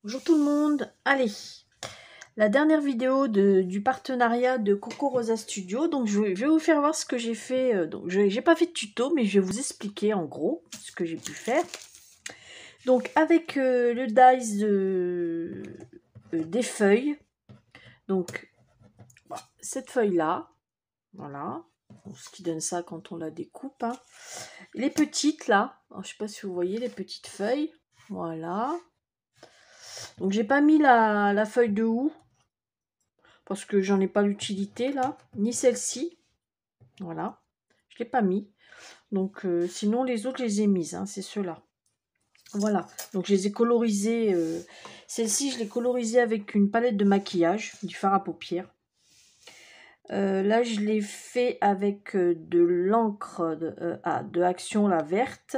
Bonjour tout le monde, allez, la dernière vidéo du partenariat de Coco Rosa Studio, donc je vais vous faire voir ce que j'ai fait, donc j'ai pas fait de tuto, mais je vais vous expliquer en gros ce que j'ai pu faire. Donc avec le dies des feuilles, donc voilà, cette feuille là, voilà, ce qui donne ça quand on la découpe, hein. Les petites là, alors, je sais pas si vous voyez les petites feuilles, voilà. Donc j'ai pas mis la feuille de houx parce que j'en ai pas l'utilité là, ni celle-ci, voilà, je l'ai pas mis. Donc sinon les autres je les ai mises, hein, c'est ceux-là. Voilà, donc je les ai colorisées. Celle-ci je l'ai colorisée avec une palette de maquillage, du fard à paupières. Là je l'ai fait avec de l'encre de Action la verte.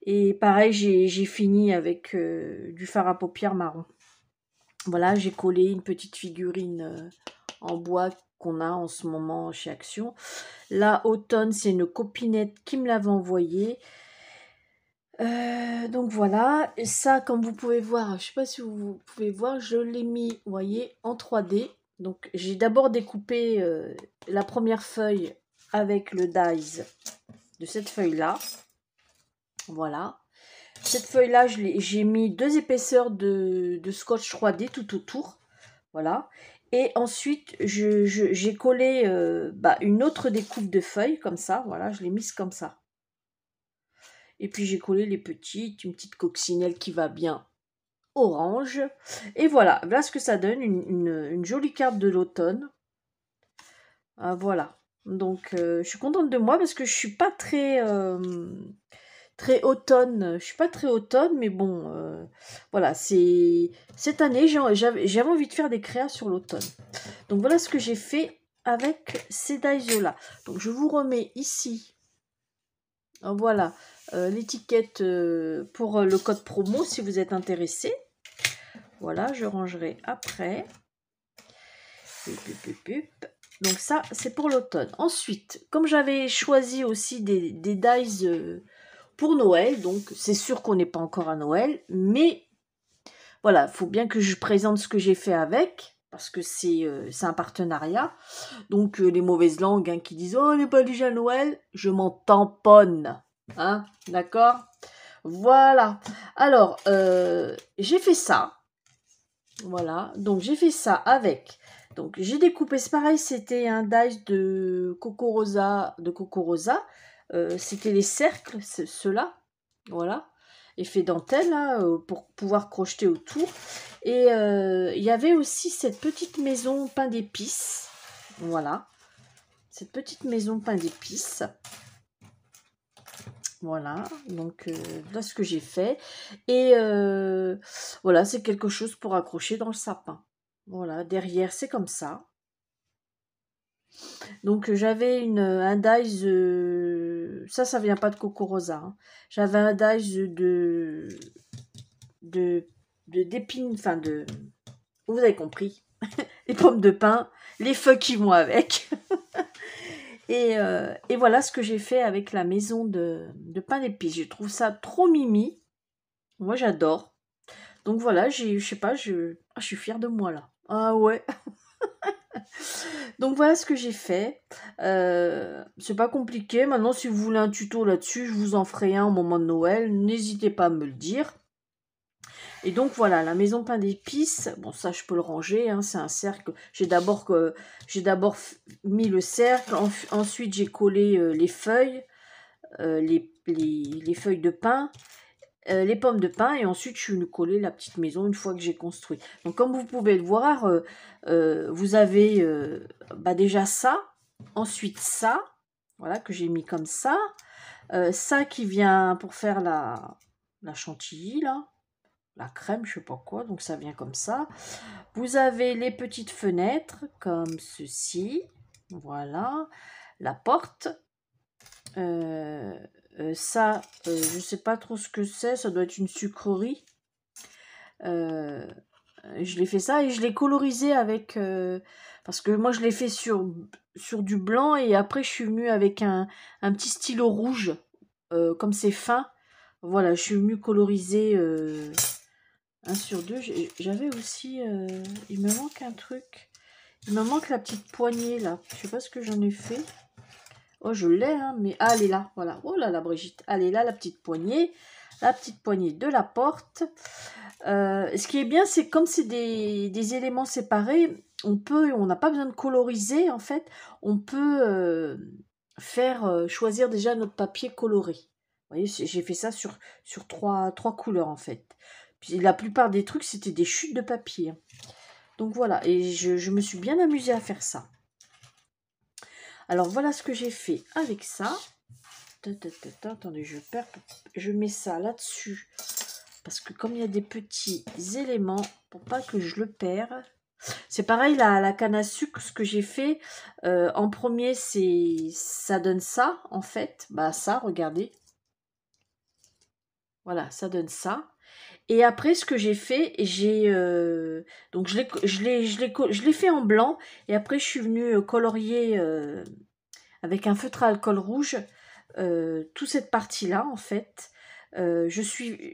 Et pareil j'ai fini avec du fard à paupières marron. Voilà, j'ai collé une petite figurine en bois qu'on a en ce moment chez Action. Là, Automne, c'est une copinette qui me l'avait envoyé. Donc voilà, et ça, comme vous pouvez voir, je sais pas si vous pouvez voir, je l'ai mis, vous voyez, en 3D. Donc j'ai d'abord découpé la première feuille avec le dies de cette feuille-là. Voilà. Cette feuille-là, j'ai mis 2 épaisseurs de scotch 3D tout autour. Voilà. Et ensuite, j'ai collé une autre découpe de feuilles, comme ça. Voilà, je l'ai mise comme ça. Et puis, j'ai collé les petites, une petite coccinelle qui va bien orange. Et voilà, voilà ce que ça donne, une jolie carte de l'automne. Ah, voilà. Donc, je suis contente de moi parce que je suis pas très automne. Je suis pas très automne, mais bon, voilà, cette année, j'avais envie de faire des créas sur l'automne. Donc voilà ce que j'ai fait avec ces dies-là. Donc je vous remets ici, voilà, l'étiquette pour le code promo si vous êtes intéressé. Voilà, je rangerai après. Donc ça, c'est pour l'automne. Ensuite, comme j'avais choisi aussi des dies pour Noël, donc c'est sûr qu'on n'est pas encore à Noël, mais voilà, il faut bien que je présente ce que j'ai fait avec, parce que c'est un partenariat. Donc les mauvaises langues hein, qui disent « Oh, on n'est pas déjà à Noël », je m'en tamponne. Hein, d'accord? Voilà. Alors, j'ai fait ça. Voilà, donc j'ai fait ça avec. Donc j'ai découpé, c'est pareil, c'était un dies de Coco Rosa. C'était les cercles, ceux-là. Voilà. Effet dentelle, là, pour pouvoir crocheter autour. Et il y avait aussi cette petite maison pain d'épices. Voilà. Cette petite maison pain d'épices. Voilà, donc là ce que j'ai fait. Et voilà, c'est quelque chose pour accrocher dans le sapin. Voilà, derrière c'est comme ça. Donc j'avais un dies, ça vient pas de Coco Rosa. Hein. J'avais un dies d'épines, enfin de... Vous avez compris. Les pommes de pin, les feuilles qui vont avec. Et voilà ce que j'ai fait avec la maison de pain d'épices. Je trouve ça trop mimi. Moi, j'adore. Donc voilà, je sais pas, je suis fière de moi là. Ah ouais. Donc voilà ce que j'ai fait. C'est pas compliqué. Maintenant, si vous voulez un tuto là-dessus, je vous en ferai un au moment de Noël. N'hésitez pas à me le dire. Et donc voilà, la maison pain d'épices, bon ça je peux le ranger, hein, c'est un cercle. J'ai d'abord mis le cercle, ensuite j'ai collé les feuilles, les feuilles de pain, les pommes de pain, et ensuite je suis collé la petite maison une fois que j'ai construit. Donc comme vous pouvez le voir, vous avez déjà ça, ensuite ça, voilà que j'ai mis comme ça qui vient pour faire la chantilly là. La crème, je sais pas quoi, donc ça vient comme ça. Vous avez les petites fenêtres, comme ceci. Voilà. La porte. Je sais pas trop ce que c'est. Ça doit être une sucrerie. Je l'ai fait ça et je l'ai colorisé avec... parce que moi, je l'ai fait sur du blanc et après, je suis venue avec un petit stylo rouge. Comme c'est fin. Voilà, je suis venue coloriser... 1 sur 2. J'avais aussi... il me manque un truc. Il me manque la petite poignée, là. Je sais pas ce que j'en ai fait. Oh, je l'ai, hein, mais... Ah, elle est là, voilà. Oh là là, Brigitte. Elle est là, la petite poignée. La petite poignée de la porte. Ce qui est bien, c'est comme c'est des éléments séparés, on n'a pas besoin de coloriser, en fait. On peut choisir déjà notre papier coloré. Vous voyez, j'ai fait ça sur trois couleurs, en fait. Puis la plupart des trucs, c'était des chutes de papier, hein. Donc voilà, et je me suis bien amusée à faire ça. Alors voilà ce que j'ai fait avec ça. Attendez, je mets ça là-dessus. Parce que comme il y a des petits éléments, pour pas que je le perde. C'est pareil, la canne à sucre, ce que j'ai fait, en premier, ça donne ça, en fait. Bah ça, regardez. Voilà, ça donne ça. Et après, ce que j'ai fait, donc je l'ai fait en blanc. Et après, je suis venue colorier avec un feutre à alcool rouge toute cette partie-là, en fait.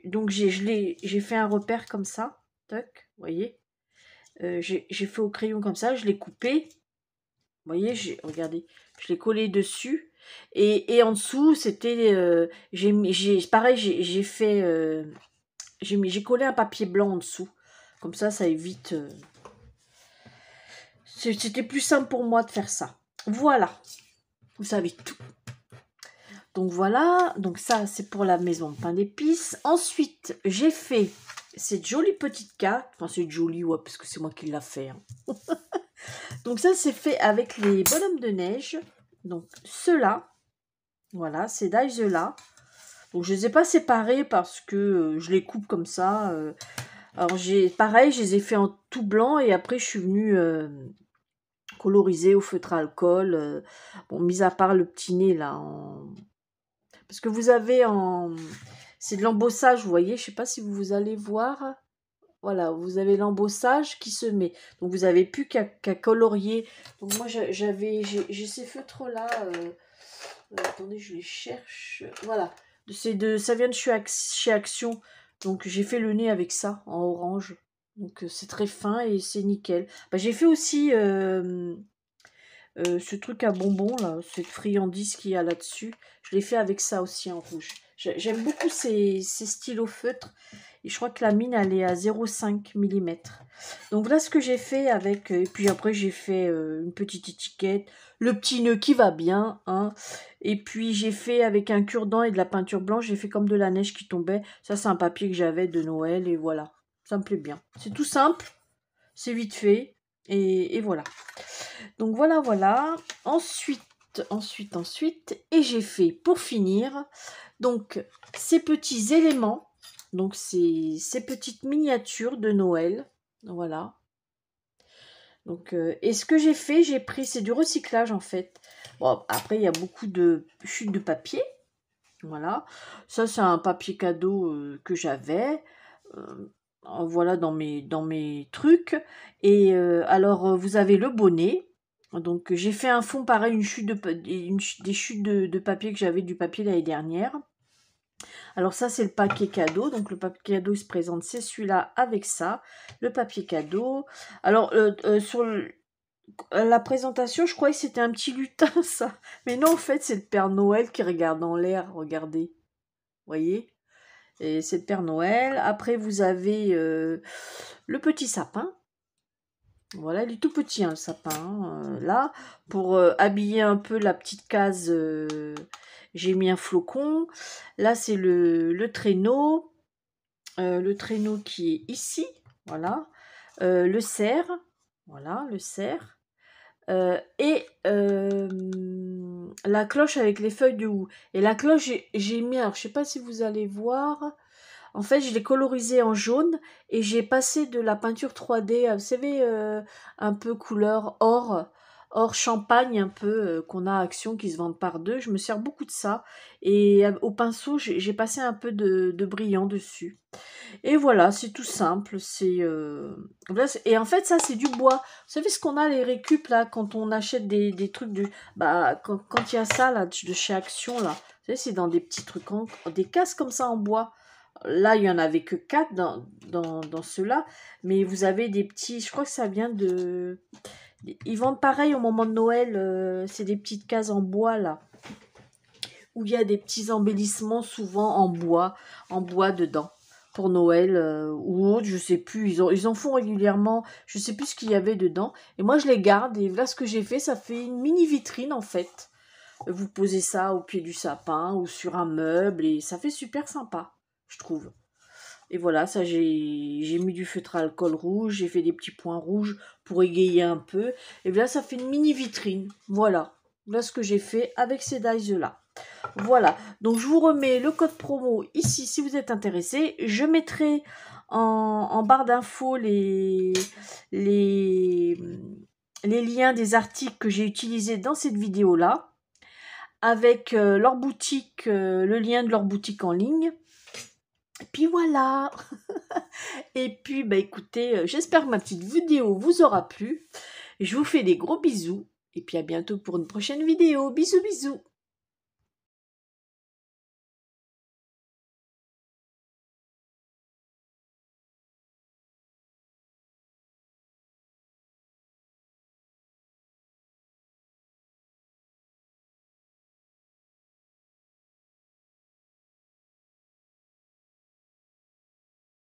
Donc j'ai fait un repère comme ça. Toc, vous voyez. J'ai fait au crayon comme ça, je l'ai coupé. Vous voyez, regardez, je l'ai collé dessus. Et en dessous, c'était... pareil, j'ai fait... j'ai collé un papier blanc en dessous. Comme ça évite... C'était plus simple pour moi de faire ça. Voilà. Vous savez tout. Donc voilà. Donc ça, c'est pour la maison de pain d'épices. Ensuite, j'ai fait cette jolie petite carte. Enfin, c'est joli, ouais, parce que c'est moi qui l'a fait. Hein. Donc ça, c'est fait avec les bonhommes de neige. Donc ceux-là. Voilà, ces dies-là. Donc je ne les ai pas séparés parce que je les coupe comme ça. Alors pareil, je les ai fait en tout blanc et après je suis venue coloriser au feutre à alcool. Bon, mis à part le petit nez là. Parce que vous avez c'est de l'embossage, vous voyez. Je ne sais pas si vous allez voir. Voilà, vous avez l'embossage qui se met. Donc vous n'avez plus qu'à colorier. Donc moi j'ai ces feutres là. Attendez, je les cherche. Voilà. Ça vient de chez Action. Donc j'ai fait le nez avec ça, en orange. Donc c'est très fin et c'est nickel. Bah, j'ai fait aussi ce truc à bonbons, là, cette friandise qu'il y a là-dessus. Je l'ai fait avec ça aussi en rouge. J'aime beaucoup ces stylos feutres. Et je crois que la mine, elle est à 0,5 mm. Donc là, ce que j'ai fait avec... Et puis après, j'ai fait une petite étiquette. Le petit nœud qui va bien. Hein. Et puis, j'ai fait avec un cure-dent et de la peinture blanche. J'ai fait comme de la neige qui tombait. Ça, c'est un papier que j'avais de Noël. Et voilà. Ça me plaît bien. C'est tout simple. C'est vite fait. Et voilà. Donc voilà. Ensuite. Et j'ai fait, pour finir, donc ces petits éléments. Donc, ces petites miniatures de Noël. Voilà. Donc, et ce que j'ai fait, c'est du recyclage, en fait. Bon, après, il y a beaucoup de chutes de papier. Voilà. Ça, c'est un papier cadeau que j'avais. Voilà, dans mes trucs. Et alors, vous avez le bonnet. Donc, j'ai fait un fond, pareil, des chutes de papier que j'avais du papier l'année dernière. Alors ça, c'est le papier cadeau. Donc le papier cadeau, il se présente, c'est celui-là avec ça. Le papier cadeau. Alors, sur la présentation, je croyais que c'était un petit lutin, ça. Mais non, en fait, c'est le Père Noël qui regarde en l'air. Regardez. Vous voyez? Et c'est le Père Noël. Après, vous avez le petit sapin. Voilà, il est tout petit, hein, le sapin. Là, pour habiller un peu la petite case... j'ai mis un flocon. Là, c'est le traîneau. Le traîneau qui est ici. Voilà. Le cerf. Voilà, le cerf. Et la cloche avec les feuilles de houx. Et la cloche, j'ai mis... Alors, je ne sais pas si vous allez voir... En fait, je l'ai colorisé en jaune et j'ai passé de la peinture 3D, vous savez, un peu couleur or champagne, un peu, qu'on a à Action, qui se vendent par deux. Je me sers beaucoup de ça. Et au pinceau, j'ai passé un peu de brillant dessus. Et voilà, c'est tout simple. Et en fait, ça, c'est du bois. Vous savez ce qu'on a, les récup, là, quand on achète des trucs quand il y a ça, là, de chez Action, là. Vous savez, c'est dans des petits trucs, des cases comme ça en bois. là, il n'y en avait que 4 dans ceux-là. Mais vous avez des petits... Je crois que ça vient de... Ils vendent pareil au moment de Noël. C'est des petites cases en bois, là. Où il y a des petits embellissements, souvent en bois dedans. Pour Noël ou autre, je sais plus. Ils en font régulièrement. Je sais plus ce qu'il y avait dedans. Et moi, je les garde. Et là, ce que j'ai fait, ça fait une mini vitrine, en fait. Vous posez ça au pied du sapin ou sur un meuble. Et ça fait super sympa, je trouve. Et voilà, ça j'ai mis du feutre à alcool rouge, j'ai fait des petits points rouges pour égayer un peu. Et là, ça fait une mini vitrine. Voilà. Voilà ce que j'ai fait avec ces dies-là. Voilà. Donc, je vous remets le code promo ici si vous êtes intéressé. Je mettrai en barre d'infos les liens des articles que j'ai utilisés dans cette vidéo-là. Avec leur boutique, le lien de leur boutique en ligne. Et puis voilà. Et puis, bah écoutez, j'espère que ma petite vidéo vous aura plu. Je vous fais des gros bisous. Et puis à bientôt pour une prochaine vidéo. Bisous, bisous.